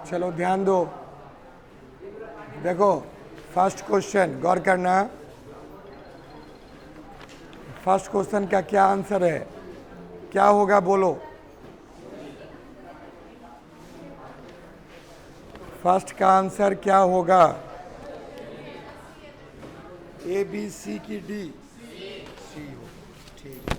चलो ध्यान दो, देखो फर्स्ट क्वेश्चन गौर करना। फर्स्ट क्वेश्चन का क्या आंसर है, क्या होगा बोलो। फर्स्ट का आंसर क्या होगा? ए बी सी की डी? सी हो, ठीक है।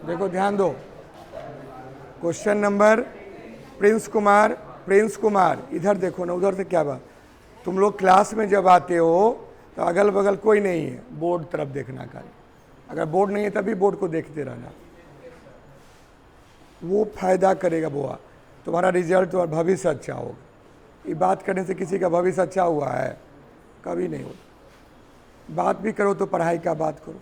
देखो ध्यान दो, क्वेश्चन नंबर प्रिंस कुमार इधर देखो ना, उधर से क्या बात। तुम लोग क्लास में जब आते हो तो अगल बगल कोई नहीं है, बोर्ड तरफ देखना खाली। अगर बोर्ड नहीं है तभी बोर्ड को देखते रहना, वो फायदा करेगा बुआ। तुम्हारा रिजल्ट, तुम्हारा भविष्य अच्छा होगा। ये बात करने से किसी का भविष्य अच्छा हुआ है? कभी नहीं होता। बात भी करो तो पढ़ाई का बात करो।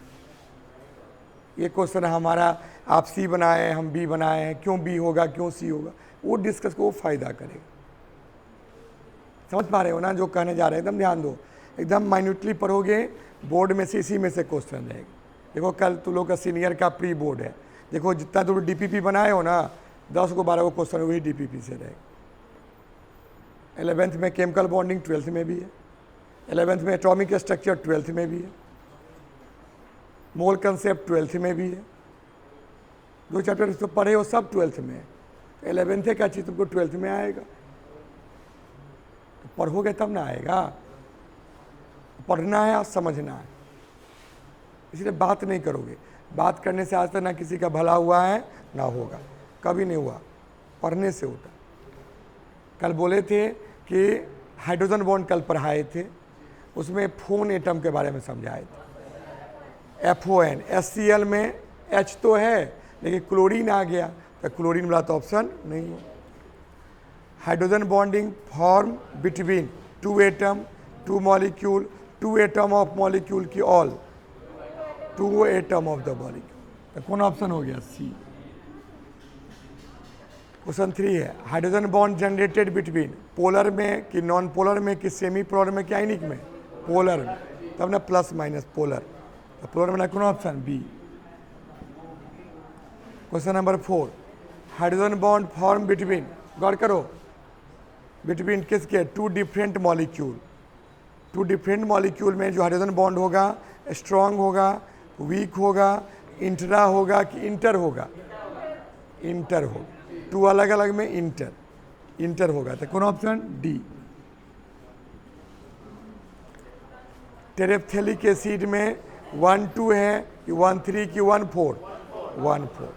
ये क्वेश्चन हमारा, आप सी बनाए हम बी बनाए हैं, क्यों बी होगा क्यों सी होगा, वो डिस्कस को वो फायदा करेगा। समझ पा रहे हो ना जो कहने जा रहे हैं? एकदम ध्यान दो, एकदम माइन्यूटली पढ़ोगे, बोर्ड में से इसी में से क्वेश्चन रहेगा। देखो कल तुम लोग का सीनियर का प्री बोर्ड है, देखो जितना तुम डीपीपी बनाए हो ना, 10 को 12 को क्वेश्चन वही डीपीपी से रहेगा। 11th में केमिकल बॉन्डिंग 12th में भी है, 11th में एटॉमिक स्ट्रक्चर 12th में भी है, मोल कंसेप्ट 12th में भी है। जो चैप्टर तो पढ़े हो सब 12th में है। 11th का चीज़ तुमको 12th में आएगा, तो पढ़ोगे तब ना आएगा। पढ़ना है और समझना है, इसलिए बात नहीं करोगे। बात करने से आज तक ना किसी का भला हुआ है ना होगा, कभी नहीं हुआ। पढ़ने से होता। कल बोले थे कि हाइड्रोजन बॉन्ड कल पढ़ाए थे, उसमें फोन एटम के बारे में समझाए थे। FON, HCl में H तो है लेकिन क्लोरीन आ गया, तो क्लोरीन वाला तो ऑप्शन नहीं है। Hydrogen bonding form between two atom, two molecule, two atom of molecule की all, two atom of the molecule, तो कौन ऑप्शन हो गया? सी। क्वेश्चन 3 है, hydrogen bond generated between polar में कि नॉन पोलर में कि सेमी पोलर में कि आयनिक में? पोलर में, तब ना प्लस माइनस पोलर, तो पोलर में ना कौन option? B. Question number 4, hydrogen bond form between, गौर करो, बिटवीन किसके? Two different molecule. Two different molecule में जो हाइड्रोजन बॉन्ड होगा स्ट्रॉन्ग होगा, वीक होगा, इंट्रा होगा कि इंटर होगा? इंटर होगा। टू अलग अलग में इंटर होगा, तो कौन ऑप्शन? डी। टेरेप्थेलिक एसिड में 1,2 है कि 1,3 कि 1,4? 1,4।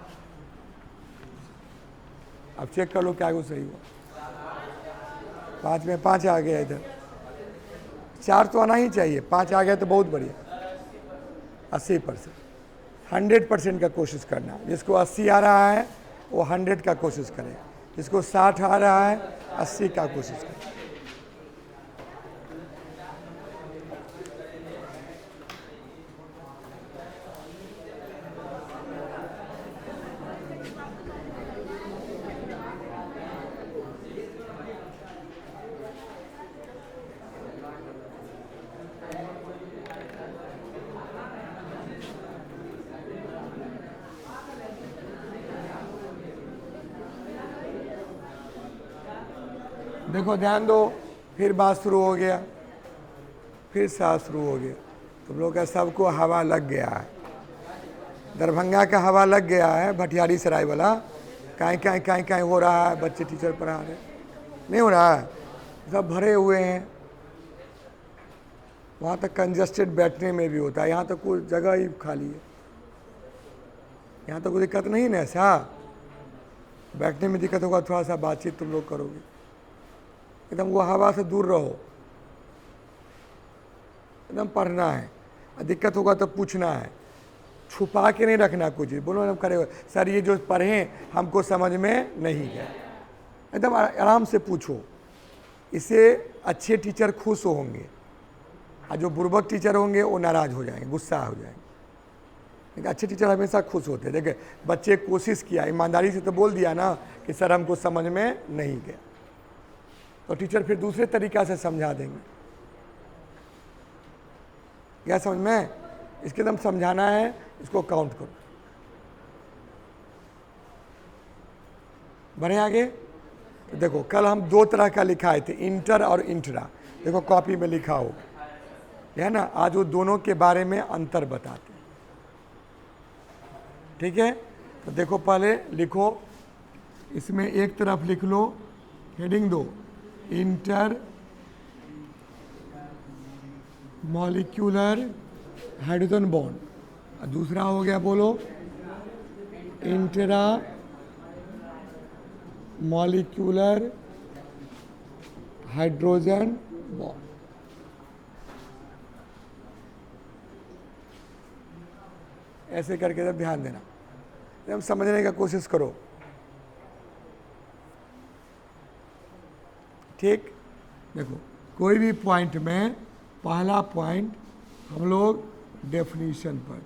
अब चेक कर लो क्या वो सही हुआ। 5 में 5 आ गया, इधर 4 तो आना ही चाहिए, 5 आ गया तो बहुत बढ़िया। 80%, 100% का कोशिश करना। जिसको 80 आ रहा है वो 100 का कोशिश करे, जिसको 60 आ रहा है 80 का कोशिश करे। देखो ध्यान दो, फिर बात शुरू हो गया, फिर सांस शुरू हो गया। तुम लोग का सबको हवा लग गया है, दरभंगा का हवा लग गया है, भटियारी सराय वाला काई हो रहा है, बच्चे टीचर पढ़ा रहे, नहीं हो रहा है, सब भरे हुए हैं। वहाँ तक कंजस्टेड बैठने में भी होता है, यहाँ तक कोई जगह ही खाली है। यहाँ तो कोई दिक्कत नहीं ना ऐसा, बैठने में दिक्कत होगा, थोड़ा सा बातचीत तुम लोग करोगे, एकदम वो हवा से दूर रहो, एकदम पढ़ना है। दिक्कत होगा तो पूछना है, छुपा के नहीं रखना कुछ। बोलो ना करे सर ये जो पढ़ें हमको समझ में नहीं गया, एकदम आराम से पूछो। इससे अच्छे टीचर खुश होंगे, और जो बुर्बक टीचर होंगे वो नाराज़ हो जाएंगे, गुस्सा हो जाएंगे। लेकिन अच्छे टीचर हमेशा खुश होते हैं। देखिए बच्चे कोशिश किया, ईमानदारी से तो बोल दिया ना कि सर हमको समझ में नहीं गया, तो टीचर फिर दूसरे तरीक़ा से समझा देंगे। क्या समझ में? इसके एकदम समझाना है, इसको काउंट करो। बढ़े आगे। तो देखो कल हम 2 तरह का लिखाए थे, इंटर और इंट्रा। देखो कॉपी में लिखा हो है ना, आज वो दोनों के बारे में अंतर बताते हैं। ठीक है, तो देखो पहले लिखो, इसमें एक तरफ लिख लो, हेडिंग दो इंटर मॉलिक्यूलर हाइड्रोजन बॉन्ड, और दूसरा हो गया बोलो इंट्रा मॉलिक्यूलर हाइड्रोजन बॉन्ड। ऐसे करके जब ध्यान देना, जब समझने का कोशिश करो। ठीक, देखो कोई भी पॉइंट में पहला पॉइंट हम लोग डेफिनेशन पर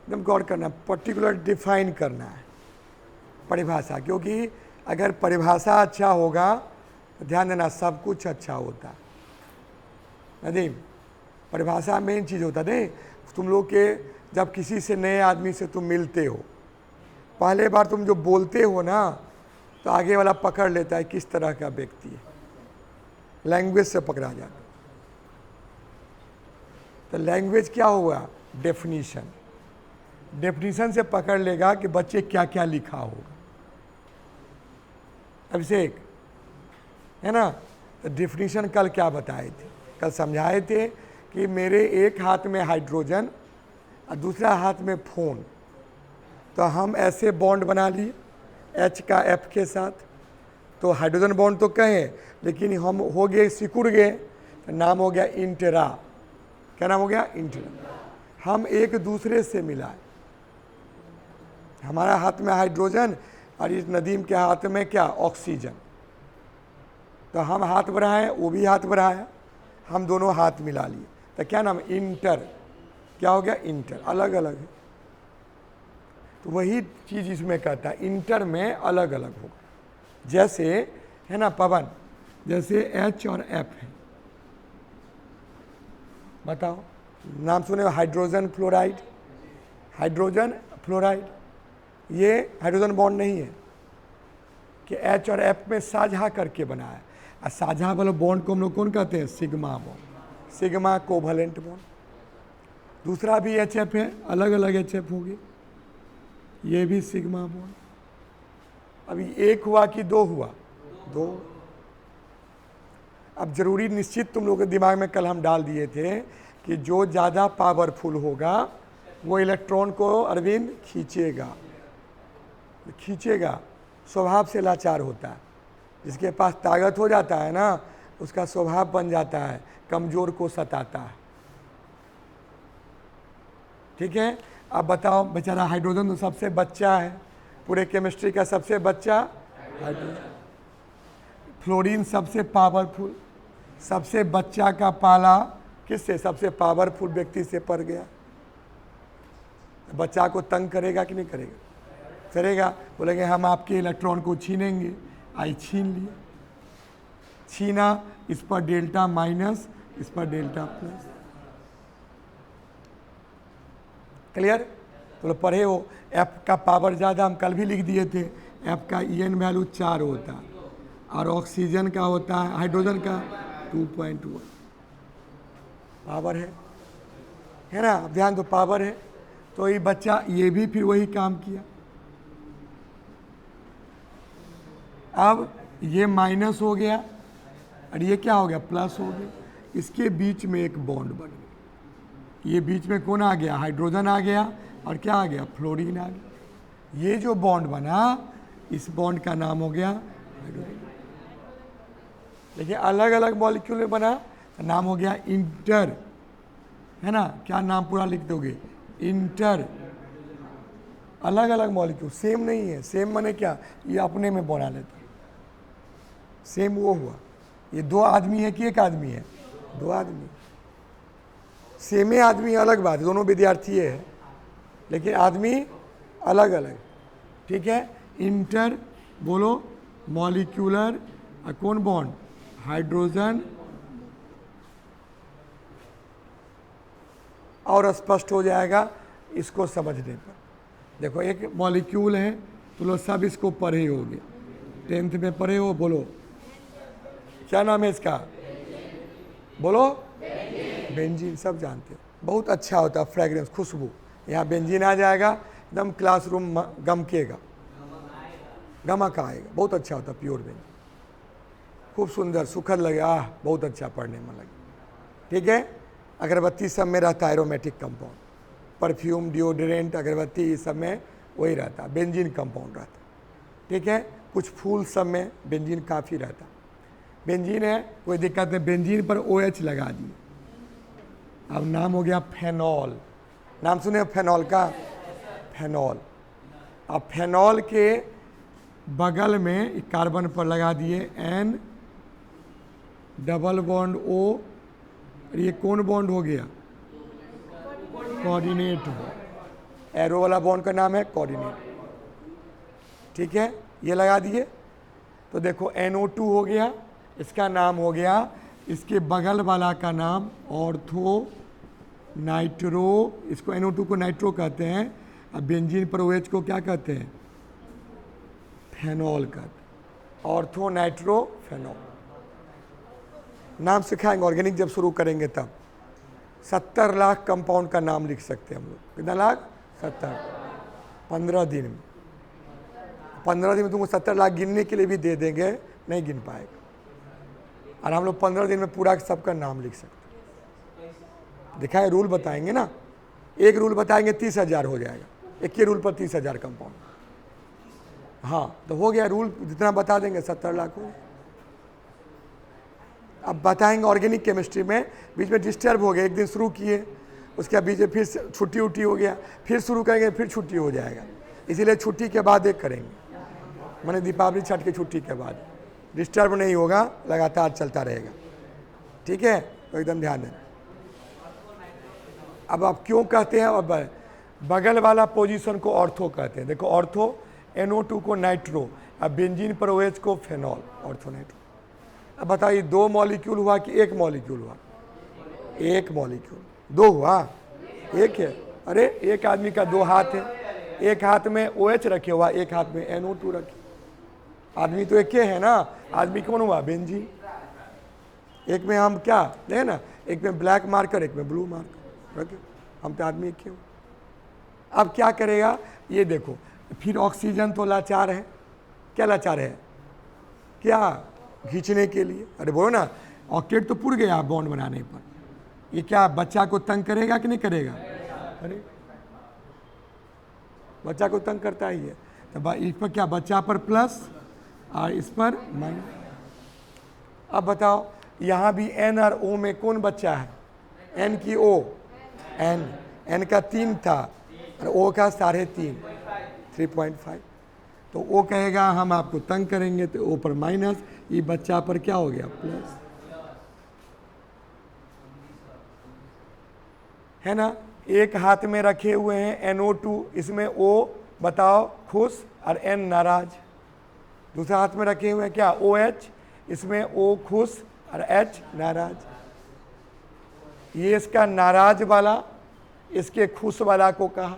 एकदम गौर करना, पर्टिकुलर डिफाइन करना है परिभाषा, क्योंकि अगर परिभाषा अच्छा होगा तो ध्यान देना सब कुछ अच्छा होता। नदीम, परिभाषा मेन चीज़ होता है। तुम लोग के जब किसी से नए आदमी से तुम मिलते हो, पहले बार तुम जो बोलते हो ना, तो आगे वाला पकड़ लेता है किस तरह का व्यक्ति है, लैंग्वेज से पकड़ा जाता। तो लैंग्वेज क्या हुआ? डेफिनीशन। डेफिनीशन से पकड़ लेगा कि बच्चे क्या क्या लिखा होगा। अभिषेक है ना, तो डेफिनीशन कल क्या बताए थे? कल समझाए थे कि मेरे एक हाथ में हाइड्रोजन और दूसरा हाथ में फोन, तो हम ऐसे बॉन्ड बना लिए, H का F के साथ, तो हाइड्रोजन बॉन्ड तो कहें, लेकिन हम हो गए सिकुड़ गए, तो नाम हो गया इंटरा। क्या नाम हो गया? इंटरा। हम एक दूसरे से मिलाए, हमारा हाथ में हाइड्रोजन और इस नदीम के हाथ में क्या? ऑक्सीजन। तो हम हाथ बढ़ाएं, वो भी हाथ बढ़ाया, हम दोनों हाथ मिला लिए, तो क्या नाम? इंटर। क्या हो गया? इंटर। अलग अलग है, तो वही चीज़ इसमें कहता है, इंटर में अलग अलग होगा। जैसे है ना पवन, जैसे H और F है, बताओ नाम सुने हो? Hydrogen fluoride, hydrogen fluoride. ये हाइड्रोजन बॉन्ड नहीं है कि H और F में साझा करके बनाया, और साझा वाला बॉन्ड को हम लोग कौन कहते हैं? Sigma bond, sigma covalent bond. दूसरा भी HF है, अलग अलग HF होगी, ये भी सिग्मा बॉन्ड। अभी एक हुआ कि दो हुआ? दो। अब जरूरी निश्चित तुम लोगों के दिमाग में कल हम डाल दिए थे कि जो ज़्यादा पावरफुल होगा वो इलेक्ट्रॉन को अरविंद खींचेगा, खींचेगा। स्वभाव से लाचार होता है, जिसके पास ताकत हो जाता है ना, उसका स्वभाव बन जाता है कमज़ोर को सताता है। ठीक है, अब बताओ बेचारा हाइड्रोजन तो सबसे बच्चा है, पूरे केमिस्ट्री का सबसे बच्चा हाइड्रोजन। फ्लोरीन सबसे पावरफुल, सबसे बच्चा का पाला किससे? सबसे पावरफुल व्यक्ति से पड़ गया। बच्चा को तंग करेगा कि नहीं करेगा? करेगा। बोलेंगे हम आपके इलेक्ट्रॉन को छीनेंगे, आई छीन लिए, छीना, इस पर डेल्टा माइनस, इस पर डेल्टा प्लस। क्लियर? तो पढ़े हो, F का पावर ज़्यादा, हम कल भी लिख दिए थे, F का EN वैल्यू 4 होता है, और ऑक्सीजन का होता है, हाइड्रोजन का 2.1 पावर है ना? अब ध्यान दो, पावर है, तो ये बच्चा ये भी फिर वही काम किया। अब ये माइनस हो गया और ये क्या हो गया? प्लस हो गया। इसके बीच में एक बॉन्ड बन गया, ये बीच में कौन आ गया? हाइड्रोजन आ गया, और क्या आ गया? फ्लोरीन आ गया। ये जो बॉन्ड बना, इस बॉन्ड का नाम हो गया हाइड्रोजन। देखिए अलग अलग मॉलिक्यूल में बना, तो नाम हो गया इंटर, है ना? क्या नाम पूरा लिख दोगे? इंटर। अलग अलग मॉलिक्यूल, सेम नहीं है। सेम माने क्या? ये अपने में बना लेता, सेम वो हुआ। ये दो आदमी है कि एक आदमी है? दो आदमी। सेमे आदमी अलग बात है, दोनों विद्यार्थी है, लेकिन आदमी अलग अलग। ठीक है, इंटर बोलो, मॉलिक्यूलर, कौन बॉन्ड? हाइड्रोजन। और स्पष्ट हो जाएगा इसको समझने पर। देखो एक मॉलिक्यूल है, तो लोग सब इसको पढ़े होगे, 10th में पढ़े हो। बोलो क्या नाम है इसका? बोलो बेंजीन। सब जानते हो, बहुत अच्छा होता है, फ्रेगरेंस, खुशबू। यहाँ बेंजीन आ जाएगा, एकदम क्लासरूम गमकेगा, गमक आएगा, बहुत अच्छा होता है प्योर बेंजीन, खूब सुंदर, सुखद लगे, आह बहुत अच्छा, पढ़ने में लगे। ठीक है, अगरबत्ती सब में रहता है एरोमेटिक कंपाउंड, परफ्यूम, डिओड्रेंट, अगरबत्ती सब में वही रहता है, बेंजीन कंपाउंड रहता है। ठीक है, कुछ फूल सब में बेंजीन काफ़ी रहता है। बेंजीन है, कोई दिक्कत नहीं, बेंजीन पर OH लगा दिए, अब नाम हो गया फेनॉल। नाम सुने फेनॉल का? फेनॉल। अब फेनॉल के बगल में कार्बन पर लगा दिए N, डबल बॉन्ड O, और ये कौन बॉन्ड हो गया? Coordinate bond. एरो वाला बॉन्ड का नाम है कोऑर्डिनेट। ठीक है, ये लगा दिए, तो देखो NO2 हो गया, इसका नाम हो गया, इसके बगल वाला का नाम ऑर्थो नाइट्रो, इसको NO2 को नाइट्रो कहते हैं, अब बेंजीन पर OH को क्या कहते हैं? फेनॉल कहते हैं, ऑर्थो नाइट्रो फेनॉल। नाम सिखाएंगे ऑर्गेनिक जब शुरू करेंगे तब। 70 लाख कंपाउंड का नाम लिख सकते हैं हम लोग। कितना लाख? 70। 15 दिन में, 15 दिन में तुमको 70 लाख गिनने के लिए भी दे देंगे, नहीं गिन पाएगा। और हम लोग 15 दिन में पूरा सबका नाम लिख सकते हैं। दिखाए, रूल बताएंगे ना, एक रूल बताएंगे 30,000 हो जाएगा, एक ही रूल पर 30,000 कंपाउंड। हाँ, तो हो गया रूल, जितना बता देंगे 70 लाख हो गया। अब बताएंगे ऑर्गेनिक केमिस्ट्री में, बीच में डिस्टर्ब हो गया, एक दिन शुरू किए, उसके बाद बीच में फिर छुट्टी उट्टी हो गया, फिर शुरू करेंगे, फिर छुट्टी हो जाएगा, इसीलिए छुट्टी के बाद एक करेंगे, मैंने दीपावली छठ की छुट्टी के बाद, डिस्टर्ब नहीं होगा, लगातार चलता रहेगा, ठीक है, तो एकदम ध्यान देना। अब आप क्यों कहते हैं, अब बगल वाला पोजीशन को ऑर्थो कहते हैं, देखो ऑर्थो, NO2 को नाइट्रो, अब बेंजीन पर OH को फेनॉल, ऑर्थो नाइट्रो। अब बताइए 2 मॉलिक्यूल हुआ कि 1 मॉलिक्यूल हुआ? 1 मॉलिक्यूल, 2 हुआ, 1 है, अरे एक आदमी का 2 हाथ है, एक हाथ में OH रखे हुआ, एक हाथ में NO2 रखे, आदमी तो एक है ना, आदमी कौन हुआ? बेंजीन। एक में हम क्या देखें ना, एक में ब्लैक मार्कर, एक में ब्लू मार्कर रखे, हम तो आदमी एक ही हो। अब क्या करेगा ये देखो, फिर ऑक्सीजन तो लाचार है, क्या लाचार है, क्या खींचने के लिए, अरे बोलो ना, ऑक्टेट तो पुर गया बॉन्ड बनाने पर, ये क्या बच्चा को तंग करेगा कि नहीं करेगा? अरे बच्चा को तंग करता ही है, तो इस पर क्या, बच्चा पर प्लस और इस पर माइनस। अब बताओ यहाँ भी N और O में कौन बच्चा है? N की O, N का 3 था और O का 3.5, 3.5, तो O कहेगा हम आपको तंग करेंगे, तो O पर माइनस, ये बच्चा पर क्या हो गया? प्लस, है ना। एक हाथ में रखे हुए हैं NO2, इसमें O बताओ खुश और N नाराज, दूसरा हाथ में रखे हुए हैं क्या? OH, इसमें O खुश और H नाराज, ये इसका नाराज वाला इसके खुश वाला को कहा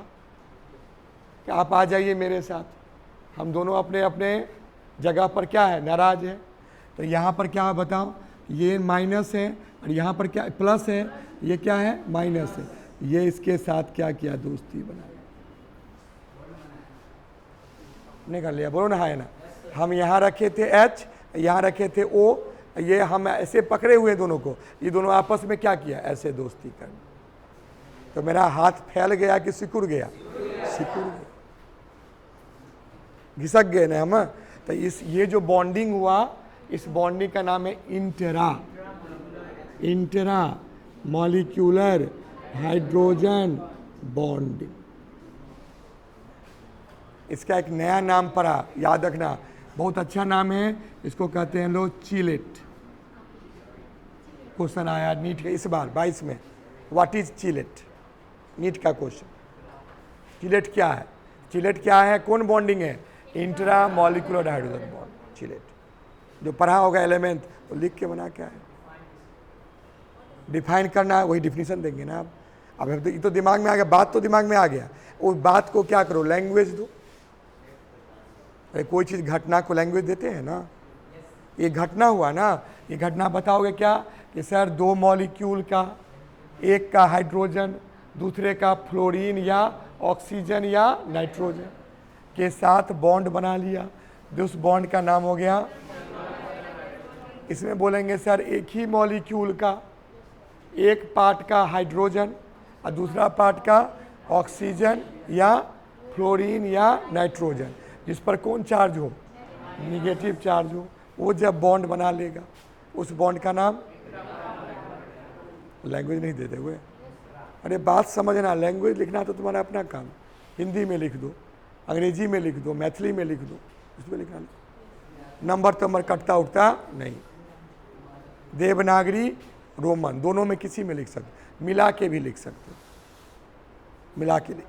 कि आप आ जाइए मेरे साथ, हम दोनों अपने अपने जगह पर क्या है? नाराज है। तो यहाँ पर क्या है बताओ, ये माइनस है और यहाँ पर क्या प्लस है, ये क्या है? माइनस है, ये इसके साथ क्या किया? दोस्ती बना, निकाल लिया, बोलो ना, है ना। हम यहाँ रखे थे H, यहाँ रखे थे O, ये हम ऐसे पकड़े हुए दोनों को, ये दोनों आपस में क्या किया? ऐसे दोस्ती कर, तो मेरा हाथ फैल गया कि सिकुड़ गया? सिकुड़ गया, घिसक गए ना हम। तो इस ये जो बॉन्डिंग हुआ, इस बॉन्डिंग का नाम है इंट्रा मॉलिक्यूलर हाइड्रोजन बॉन्डिंग। इसका एक नया नाम पड़ा, याद रखना, बहुत अच्छा नाम है, इसको कहते हैं लोग चीलेट। क्वेश्चन आया नीट के इस बार 22 में, व्हाट इज चीलेट, नीट का क्वेश्चन। चीलेट क्या है? चीलेट क्या है? कौन बॉन्डिंग है? Intra molecular hydrogen bond, चीलेट। जो पढ़ा होगा एलिमेंट तो लिख के बना क्या है, डिफाइन करना है, वही डिफिनीशन देंगे ना आप। अब ये तो दिमाग में आ गया, बात तो दिमाग में आ गया, उस बात को क्या करो? लैंग्वेज दो। कोई चीज़ घटना को लैंग्वेज देते हैं ना, ये घटना हुआ ना, ये घटना बताओगे क्या कि सर 2 मॉलिक्यूल का, एक का हाइड्रोजन दूसरे का फ्लोरीन या ऑक्सीजन या नाइट्रोजन के साथ बॉन्ड बना लिया, तो उस बॉन्ड का नाम हो गया। इसमें बोलेंगे सर एक ही मॉलिक्यूल का एक पार्ट का हाइड्रोजन और दूसरा पार्ट का ऑक्सीजन या फ्लोरीन या नाइट्रोजन, जिस पर कौन चार्ज हो? निगेटिव चार्ज हो, वो जब बॉन्ड बना लेगा उस बॉन्ड का नाम, लैंग्वेज नहीं देते हुए। अरे बात समझना, लैंग्वेज लिखना तो तुम्हारा अपना काम, हिंदी में लिख दो, अंग्रेजी में लिख दो, मैथिली में लिख दो, उसमें लिखना, नंबर कटता उठता नहीं। देवनागरी रोमन दोनों में किसी में लिख सकते, मिला के भी लिख सकते, मिला के लिख,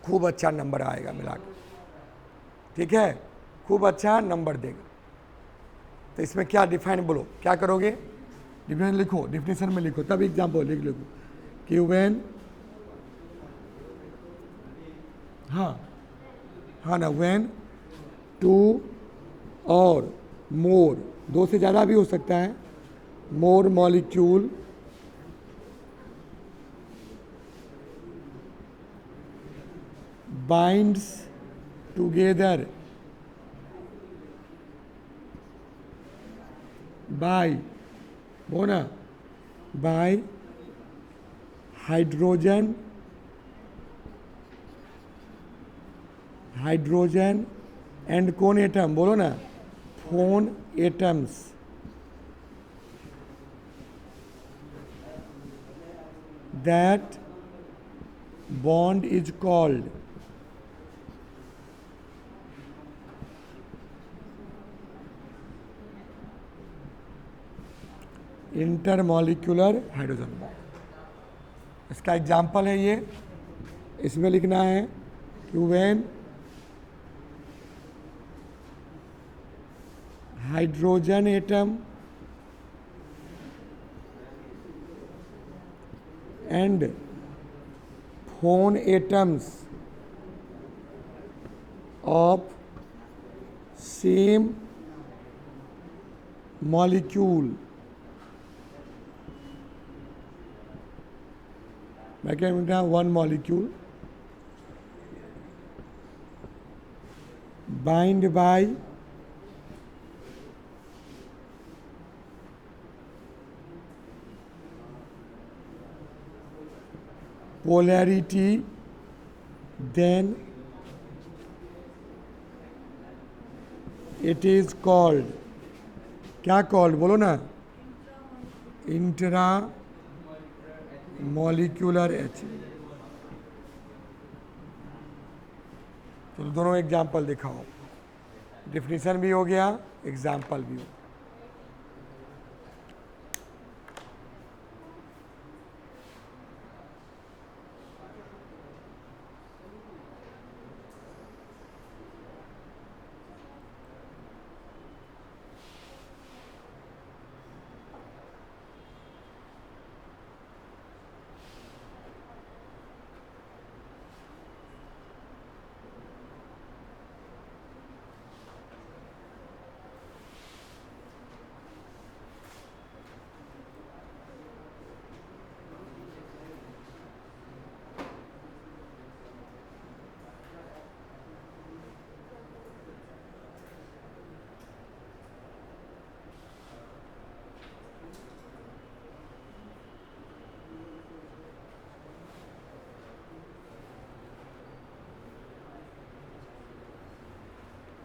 खूब अच्छा नंबर आएगा मिला के, ठीक है, खूब अच्छा नंबर देगा। तो इसमें क्या डिफाइन बोलो, क्या करोगे? डिफिनेशन लिखो, डिफिनेशन में लिखो, तब एग्जाम्पल लिख लिखो कि व्हेन, हाँ ना, व्हेन 2 और मोर, 2 से ज़्यादा भी हो सकता है, मोर मॉलिक्यूल बाइंड्स टुगेदर बाय, बोना, बाय हाइड्रोजन एंड कौन एटम, बोलो ना, phone atoms. That bond is called intermolecular hydrogen bond. इसका एग्जाम्पल है ये, इसमें लिखना है कि when hydrogen atom and phone atoms of same molecule, मैं क्या मिलता है, one molecule bind by polarity, then it is called, क्या called बोलो ना, इंट्रा मॉलिक्यूलर एच। तो दोनों एग्जाम्पल दिखाओ, डिफिनीशन भी हो गया, एग्जाम्पल भी हो।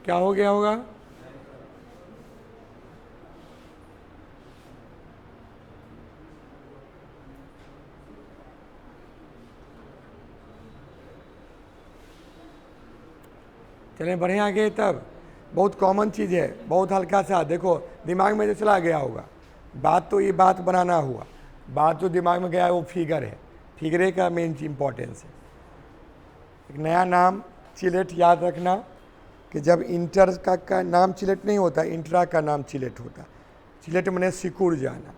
क्या हो गया होगा, चलें बढ़िया आगे। तब बहुत कॉमन चीज़ है, बहुत हल्का सा, देखो दिमाग में जो चला गया होगा, बात तो ये बात बनाना हुआ, बात जो दिमाग में गया है वो फिगर है, फिगरे का मेन इम्पोर्टेंस है। एक नया नाम चिलेट याद रखना कि जब इंटर का नाम चिलेट नहीं होता, इंट्रा का नाम चिलेट होता। चिलेट माने सिकुड़ जाना।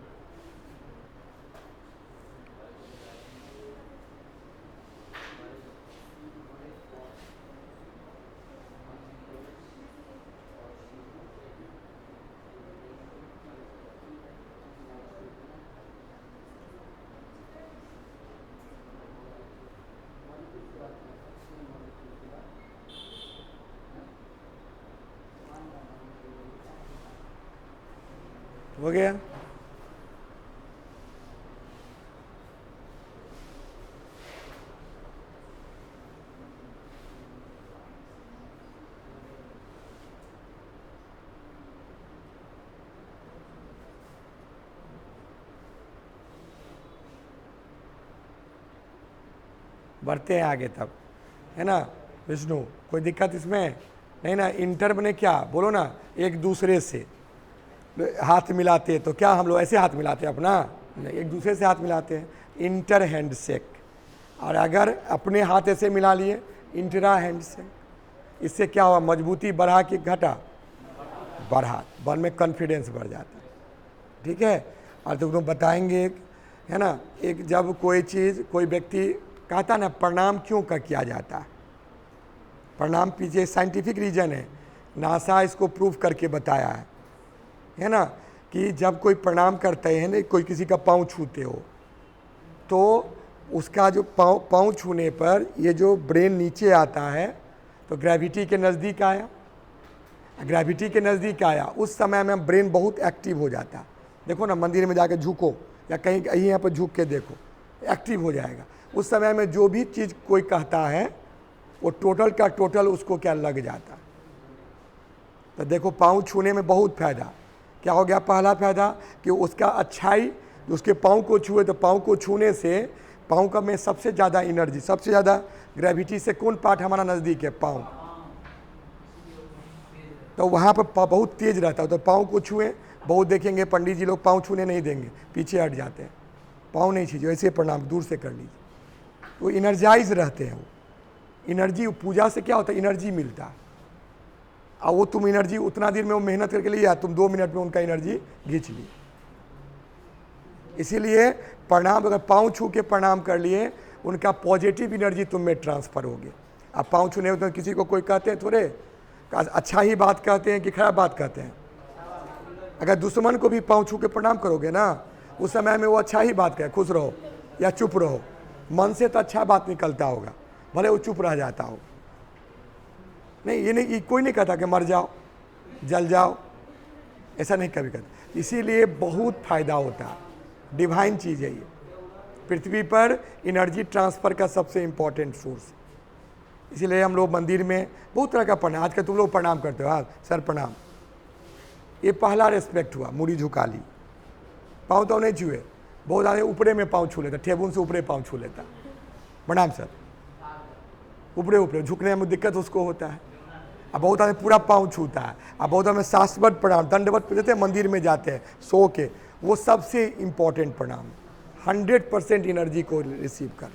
हो गया, बढ़ते हैं आगे तब, है ना विष्णु, कोई दिक्कत इसमें नहीं ना। इंटर बने क्या, बोलो ना, एक दूसरे से हाथ मिलाते, तो क्या हम लोग ऐसे हाथ मिलाते हैं अपना, नहीं, एक दूसरे से हाथ मिलाते हैं, इंटर हैंड शेक। और अगर अपने हाथ ऐसे मिला लिए, इंटरा हैंड शेक। इससे क्या हुआ, मजबूती बढ़ा कि घटा, बढ़ा, मन में कॉन्फिडेंस बढ़ जाता है। ठीक है, और तुम लोग बताएंगे एक, है ना, एक जब कोई चीज़, कोई व्यक्ति कहता ना प्रणाम क्यों का किया जाता है, प्रणाम पीछे साइंटिफिक रीजन है, नासा इसको प्रूव करके बताया है ना, कि जब कोई प्रणाम करते हैं ना, कोई किसी का पाँव छूते हो, तो उसका जो पाँव छूने पर ये जो ब्रेन नीचे आता है, तो ग्रेविटी के नज़दीक आया, ग्रेविटी के नज़दीक आया, उस समय में ब्रेन बहुत एक्टिव हो जाता है। देखो ना, मंदिर में जाकर झुको या कहीं कहीं यहाँ पर झुक के देखो, एक्टिव हो जाएगा। उस समय में जो भी चीज़ कोई कहता है, वो टोटल का टोटल उसको क्या लग जाता है, तो देखो पाँव छूने में बहुत फायदा। क्या हो गया? पहला फायदा कि उसका अच्छाई, उसके पाँव को छुए तो पाँव को छूने से पाँव का में सबसे ज़्यादा एनर्जी, सबसे ज़्यादा ग्रेविटी से कौन पार्ट हमारा नज़दीक है? पाँव। तो वहाँ पर बहुत तेज रहता है, तो पाँव को छुए। बहुत देखेंगे पंडित जी लोग पाँव छूने नहीं देंगे, पीछे हट जाते हैं, पाँव नहीं छीजिए, ऐसे प्रणाम दूर से कर लीजिए। वो इनर्जाइज रहते हैं। वो एनर्जी, पूजा से क्या होता है? एनर्जी मिलता है। और वो तुम एनर्जी उतना देर में वो मेहनत करके लिया, तुम 2 मिनट में उनका एनर्जी खींच ली। इसीलिए प्रणाम, अगर पाँव छू के प्रणाम कर लिए, उनका पॉजिटिव एनर्जी तुम में ट्रांसफ़र हो गया। अब पाँव छूने में तो किसी को कोई कहते हैं थोड़े, अच्छा ही बात कहते हैं कि खराब बात कहते हैं? अगर दुश्मन को भी पाँव छू के प्रणाम करोगे ना, उस समय में वो अच्छा ही बात कहे, खुश रहो या चुप रहो, मन से तो अच्छा बात निकलता होगा, भले वो चुप रह जाता हो। नहीं, ये नहीं, कोई नहीं कहता कि मर जाओ, जल जाओ, ऐसा नहीं कभी कहता। इसीलिए बहुत फायदा होता है, डिवाइन चीज़ है ये। पृथ्वी पर एनर्जी ट्रांसफ़र का सबसे इम्पोर्टेंट सोर्स। इसीलिए हम लोग मंदिर में बहुत तरह का प्रणाम, आज का तुम लोग प्रणाम करते हो, हाँ सर प्रणाम, ये पहला रेस्पेक्ट हुआ, मुड़ी झुका ली, पाँव तो नहीं छुए। बहुत आदमी ऊपरे में पाँव छू लेता, ठेबुन से ऊपरे पाँव छू लेता, प्रणाम सर, ऊपरे ऊपरे झुकने में दिक्कत उसको होता है। अब बहुत आदमी पूरा पाँव छूता है। अब बहुत आदमी शाश्वत प्रणाम, दंडवत देते हैं, मंदिर में जाते हैं सो के, वो सबसे इम्पॉर्टेंट प्रणाम, 100% एनर्जी को रिसीव कर,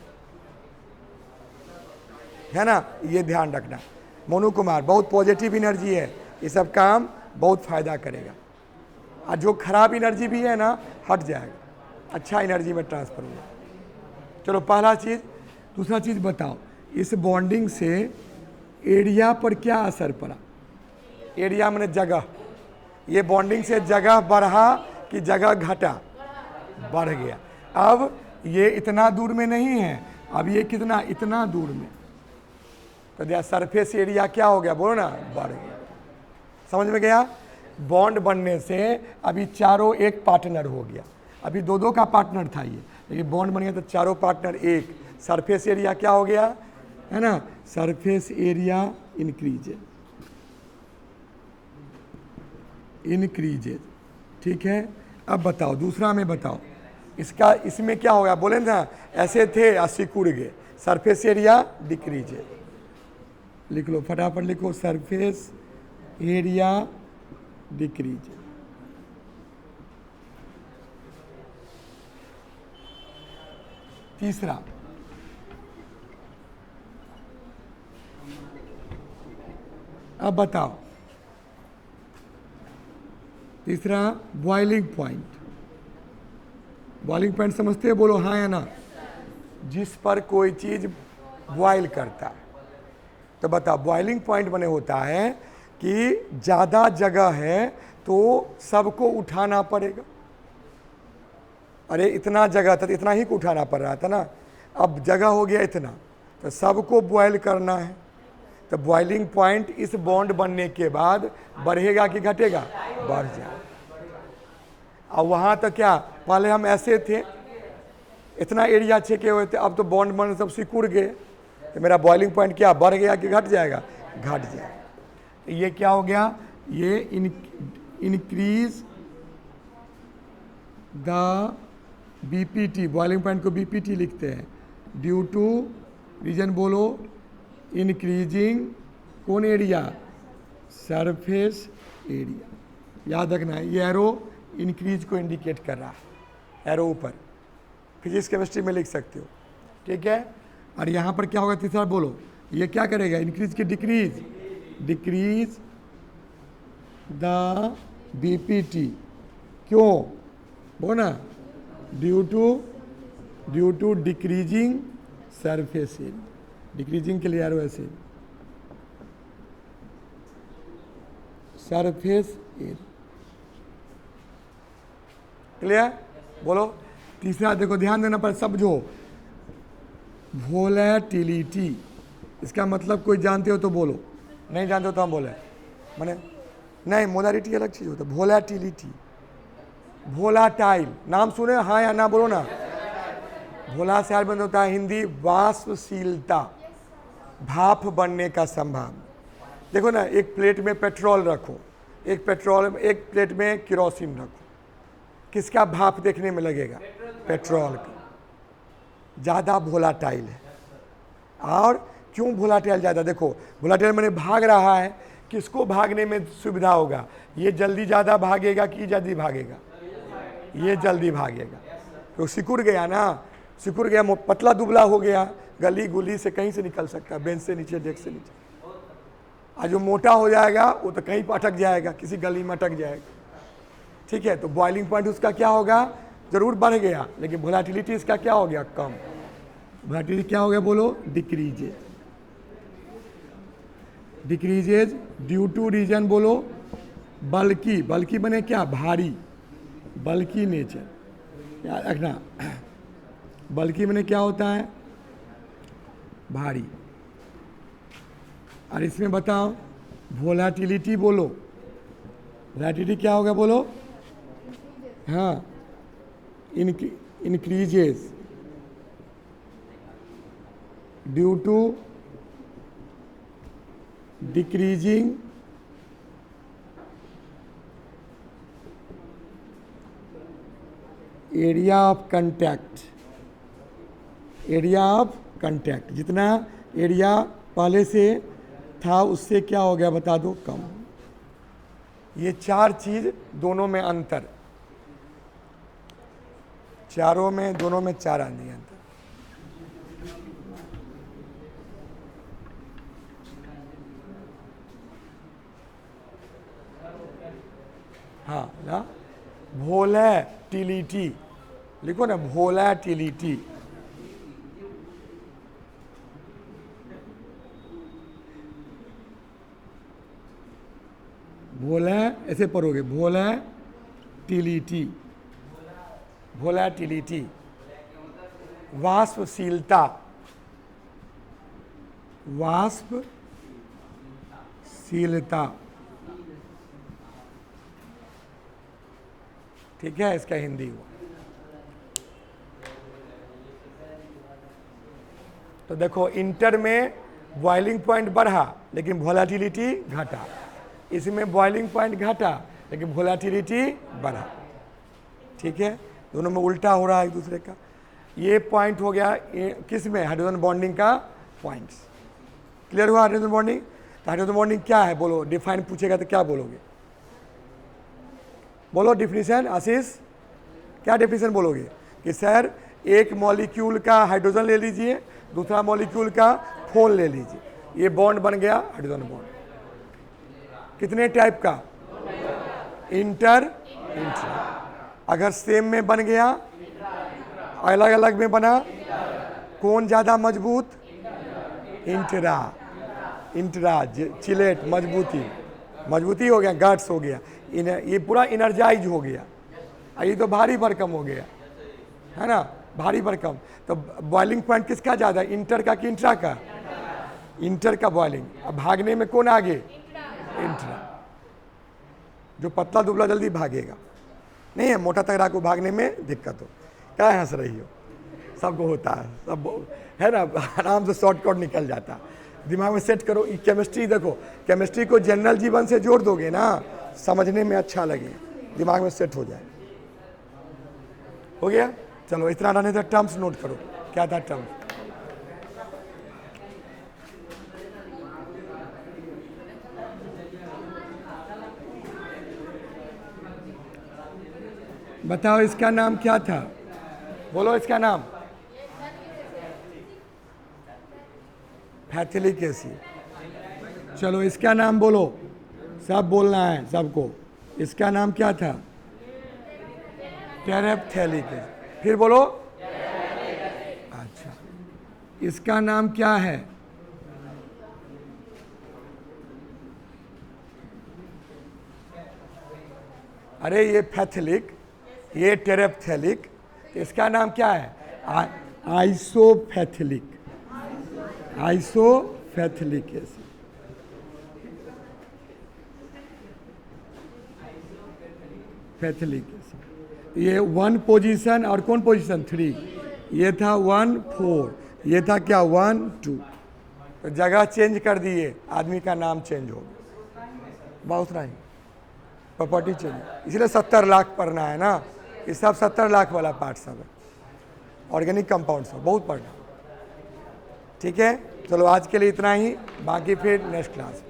है ना, ये ध्यान रखना। मोनू कुमार, बहुत पॉजिटिव एनर्जी है, ये सब काम बहुत फ़ायदा करेगा। और जो खराब एनर्जी भी है ना, हट जाएगा, अच्छा एनर्जी में ट्रांसफ़र होगा। चलो पहला चीज़। दूसरा चीज़ बताओ, इस बॉन्डिंग से एरिया पर क्या असर पड़ा? एरिया माने जगह। ये बॉन्डिंग से जगह बढ़ा कि जगह घटा? बढ़ गया। अब ये इतना दूर में नहीं है, अब ये कितना, इतना दूर में, तो दिया सरफेस एरिया क्या हो गया? बोलो ना, बढ़ गया। समझ में गया? बॉन्ड बनने से अभी चारों एक पार्टनर हो गया। अभी दो दो का पार्टनर था ये, लेकिन बॉन्ड बन गया तो चारों पार्टनर एक। सरफेस एरिया क्या हो गया? है ना, सरफेस एरिया इंक्रीजेज, इंक्रीजेज। ठीक है, अब बताओ दूसरा में बताओ, इसका इसमें क्या होगा? बोले ना, ऐसे थे या सिकुड़ गए, सरफेस एरिया डिक्रीजेज। लिख लो, फटाफट लिखो, सरफेस एरिया डिक्रीज। तीसरा, अब बताओ तीसरा, बॉइलिंग पॉइंट। बॉइलिंग पॉइंट समझते हो? बोलो हाँ या ना। जिस पर कोई चीज़ बॉइल करता है, तो बताओ बॉइलिंग पॉइंट बने होता है कि ज़्यादा जगह है तो सबको उठाना पड़ेगा। अरे इतना जगह था तो इतना ही को उठाना पड़ रहा था ना, अब जगह हो गया इतना, तो सबको बॉयल करना है। तो बॉइलिंग पॉइंट इस बॉन्ड बनने के बाद बढ़ेगा कि घटेगा? बढ़ जाए। और वहाँ तो क्या, पहले हम ऐसे थे, इतना एरिया छेके हुए थे, अब तो बॉन्ड बन सब सिकुड़ गए, तो मेरा बॉइलिंग पॉइंट क्या बढ़ गया कि घट जाएगा? घट जाएगा। ये क्या हो गया? ये increase the BPT, boiling point को बीपीटी लिखते हैं, ड्यू टू रीजन बोलो, इंक्रीजिंग कौन एरिया? Surface area. याद रखना है, ये एरो इंक्रीज को इंडिकेट कर रहा है, एरो ऊपर, फिजिक्स केमिस्ट्री में लिख सकते हो। ठीक है, और यहाँ पर क्या होगा? तीसरा बोलो, ये क्या करेगा? इंक्रीज की डिक्रीज? Decrease the BPT. क्यों? बोलो ना, due to decreasing surface area. Decreasing के लिए यार वैसे सरफेस एरिया। क्लियर? बोलो तीसरा, देखो ध्यान देना पर समझो, वोलेटिलिटी, इसका मतलब कोई जानते हो तो बोलो, नहीं जानते हो तो हम बोले, माने नहीं, मोलारिटी अलग चीज़ होता है। वोलेटिलिटी, वोलाटाइल, नाम सुने हाँ या ना? बोलो ना। भोला से बंद होता है हिंदी, वाष्पशीलता, भाप बनने का संभावना। देखो ना, एक प्लेट में पेट्रोल रखो, एक प्लेट में केरोसिन रखो, किसका भाप देखने में लगेगा? पेट्रोल का। ज़्यादा वोलाटाइल है। और क्यों वोलाटाइल ज़्यादा? देखो वोलाटाइल मैंने भाग रहा है, किसको भागने में सुविधा होगा? ये जल्दी ज़्यादा भागेगा कि जल्दी भागेगा? ये जल्दी भागेगा। तो सिकुड़ गया ना, सिकुड़ गया, पतला दुबला हो गया, गली गुली से कहीं से निकल सकता है, बेंच से नीचे, डेस्क से नीचे। आज जो मोटा हो जाएगा वो तो कहीं पर अटक जाएगा, किसी गली में अटक जाएगा। ठीक है, तो बॉइलिंग पॉइंट उसका क्या होगा? जरूर बढ़ गया, लेकिन वोलेटिलिटी इसका क्या हो गया? कम। वोलेटिलिटी क्या हो गया? बोलो, decreases. Decreases due to reason, बोलो, बल्कि। बल्कि बने क्या? भारी, बल्कि नेचर, याद रखना। बल्कि बने क्या होता है? भारी। और इसमें बताओ वोलेटिलिटी, बोलो, वोलेटिलिटी क्या होगा? बोलो, हाँ, increases due to decreasing area of contact. Area of contact, जितना एरिया पहले से था उससे क्या हो गया? बता दो, कम। ये चार चीज, दोनों में अंतर, चारों में, दोनों में चार आदमी अंतर। हाँ ना, वोलेटिलिटी लिखो ना, वोलेटिलिटी। ऐसे पढ़ोगे, वोलेटिलिटी। वोलेटिलिटी, वाष्पशीलता, वाष्पशीलता। ठीक है, इसका हिंदी हुआ। तो देखो, इंटर में बॉइलिंग पॉइंट बढ़ा लेकिन वोलेटिलिटी घटा, इसमें बॉइलिंग पॉइंट घटा लेकिन वोलेटिलिटी बढ़ा। ठीक है, दोनों में उल्टा हो रहा है एक दूसरे का। ये पॉइंट हो गया किस में? हाइड्रोजन बॉन्डिंग का पॉइंट्स। क्लियर हुआ हाइड्रोजन बॉन्डिंग? तो हाइड्रोजन बॉन्डिंग क्या है? बोलो, डिफाइन पूछेगा तो क्या बोलोगे? बोलो डिफिनीशन। आशीष, क्या डिफिनीशन बोलोगे? कि सर एक मॉलिक्यूल का हाइड्रोजन ले लीजिए, दूसरा मॉलिक्यूल का फोन ले लीजिए, ये बॉन्ड बन गया हाइड्रोजन बॉन्ड। कितने टाइप का? Inter, intra. अगर सेम में बन गया, अलग अलग में बना, कौन ज़्यादा मजबूत? इंट्रा। इंट्रा चिलेट, मजबूती हो गया, गट्स हो गया, ये पूरा इनर्जाइज हो गया। ये तो भारी भरकम हो गया, है ना, भारी भरकम। तो बॉइलिंग पॉइंट किसका ज़्यादा? इंटर का कि इंट्रा का? इंटर का बॉइलिंग। अब भागने में कौन आगे? इंट्रा। जो पतला दुबला जल्दी भागेगा, नहीं है मोटा तगड़ा को भागने में दिक्कत हो। क्या हंस रही हो? सबको होता है, सब है ना, आराम से शॉर्टकट निकल जाता है। दिमाग में सेट करो। केमिस्ट्री देखो, केमिस्ट्री को जनरल जीवन से जोड़ दोगे ना, समझने में अच्छा लगे, दिमाग में सेट हो जाए। हो गया? चलो, इतना रहने तक टर्म्स नोट करो। क्या था टर्म? बताओ, इसका नाम क्या था? बोलो इसका नाम। फैथिलिक एसिड। चलो, इसका नाम बोलो, सब बोलना है सबको। इसका नाम क्या था? टेरेप्थेलिक एसिड। फिर बोलो। अच्छा, इसका नाम क्या है? अरे ये फैथिलिक, ये टेरेप्थेलिक, इसका नाम क्या है? आइसोफैथिलिक। आइसोफैथिलिक एसिड। फैथिलिक एसिड। ये 1 पोजीशन और कौन पोजीशन? 3। ये था 1 4, ये था क्या? 1 2। तो जगह चेंज कर दिए, आदमी का नाम चेंज हो गया, बहुत नहीं। प्रॉपर्टी चाहिए, इसलिए 70 लाख पढ़ना है ना, ये सब 70 लाख वाला पार्ट सब है, ऑर्गेनिक कंपाउंड सब बहुत पढ़ना। ठीक है, चलो आज के लिए इतना ही, बाकी फिर नेक्स्ट क्लास।